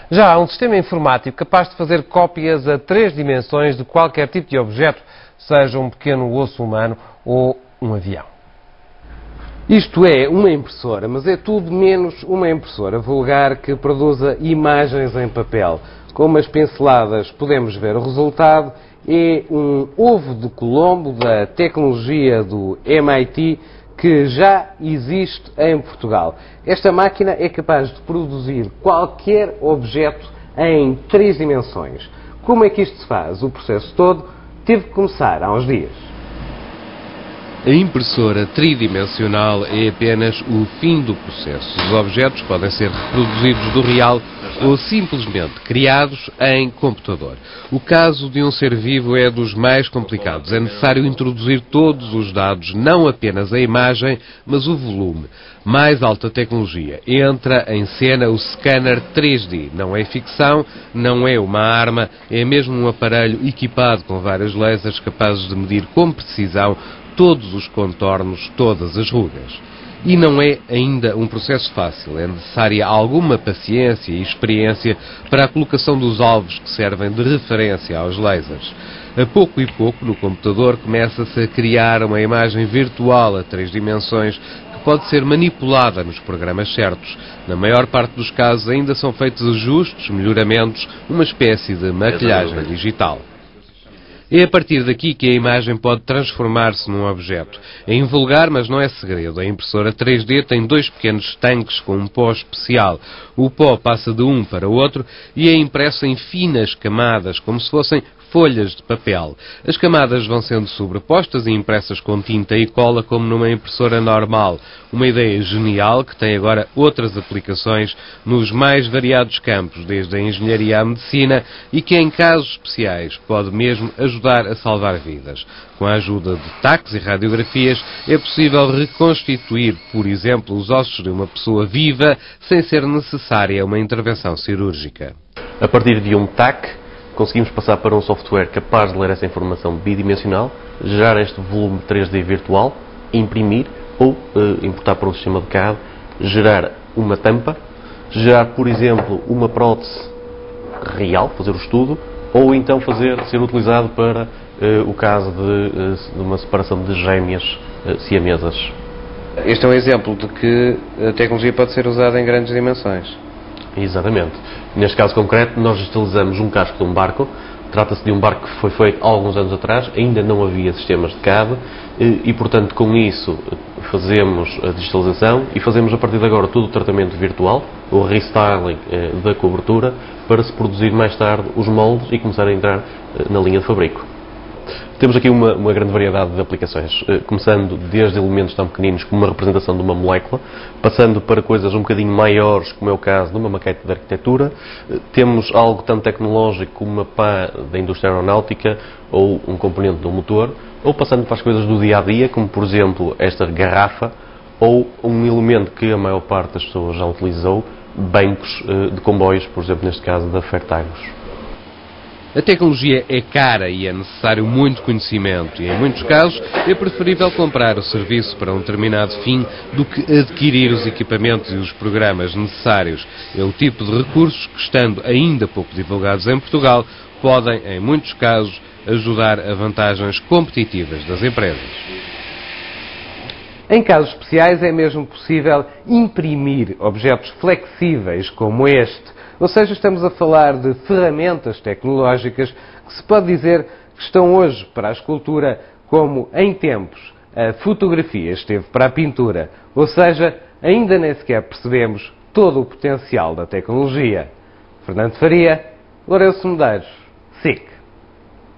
Já há um sistema informático capaz de fazer cópias a 3 dimensões de qualquer tipo de objeto, seja um pequeno osso humano ou um avião. Isto é uma impressora, mas é tudo menos uma impressora vulgar que produza imagens em papel. Com umas pinceladas podemos ver o resultado. É um ovo de Colombo da tecnologia do MIT que já existe em Portugal. Esta máquina é capaz de produzir qualquer objeto em 3 dimensões. Como é que isto se faz? O processo todo teve que começar há uns dias. A impressora tridimensional é apenas o fim do processo. Os objetos podem ser reproduzidos do real ou simplesmente criados em computador. O caso de um ser vivo é dos mais complicados. É necessário introduzir todos os dados, não apenas a imagem, mas o volume. Mais alta tecnologia. Entra em cena o scanner 3D. Não é ficção, não é uma arma, é mesmo um aparelho equipado com vários lasers capazes de medir com precisão todos os contornos, todas as rugas. E não é ainda um processo fácil. É necessária alguma paciência e experiência para a colocação dos alvos que servem de referência aos lasers. A pouco e pouco, no computador, começa-se a criar uma imagem virtual a 3 dimensões que pode ser manipulada nos programas certos. Na maior parte dos casos ainda são feitos ajustes, melhoramentos, uma espécie de maquilhagem digital. É a partir daqui que a imagem pode transformar-se num objeto. É invulgar, mas não é segredo. A impressora 3D tem 2 pequenos tanques com um pó especial. O pó passa de um para o outro e é impresso em finas camadas, como se fossem folhas de papel. As camadas vão sendo sobrepostas e impressas com tinta e cola como numa impressora normal. Uma ideia genial que tem agora outras aplicações nos mais variados campos, desde a engenharia à medicina, e que em casos especiais pode mesmo ajudar a salvar vidas. Com a ajuda de taques e radiografias é possível reconstituir, por exemplo, os ossos de uma pessoa viva sem ser necessária uma intervenção cirúrgica. A partir de um TAC, conseguimos passar para um software capaz de ler essa informação bidimensional, gerar este volume 3D virtual, imprimir ou importar para um sistema de CAD, gerar uma tampa, gerar, por exemplo, uma prótese real, fazer o estudo, ou então ser utilizado para o caso de uma separação de gêmeas siamesas. Este é um exemplo de que a tecnologia pode ser usada em grandes dimensões. Exatamente. Neste caso concreto, nós digitalizamos um casco de um barco. Trata-se de um barco que foi feito há alguns anos atrás, ainda não havia sistemas de CAD e, portanto, com isso fazemos a digitalização e fazemos a partir de agora todo o tratamento virtual, o restyling da cobertura, para se produzir mais tarde os moldes e começar a entrar na linha de fabrico. Temos aqui uma grande variedade de aplicações, começando desde elementos tão pequeninos como uma representação de uma molécula, passando para coisas um bocadinho maiores, como é o caso de uma maquete de arquitetura. Temos algo tão tecnológico como uma pá da indústria aeronáutica ou um componente de um motor, ou passando para as coisas do dia-a-dia, como por exemplo esta garrafa, ou um elemento que a maior parte das pessoas já utilizou, bancos de comboios, por exemplo, neste caso da Fertagos. A tecnologia é cara e é necessário muito conhecimento e, em muitos casos, é preferível comprar o serviço para um determinado fim do que adquirir os equipamentos e os programas necessários. É o tipo de recursos que, estando ainda pouco divulgados em Portugal, podem, em muitos casos, ajudar a vantagens competitivas das empresas. Em casos especiais é mesmo possível imprimir objetos flexíveis como este. Ou seja, estamos a falar de ferramentas tecnológicas que se pode dizer que estão hoje para a escultura como em tempos a fotografia esteve para a pintura. Ou seja, ainda nem sequer percebemos todo o potencial da tecnologia. Fernando Faria, Lourenço Medeiros, SIC.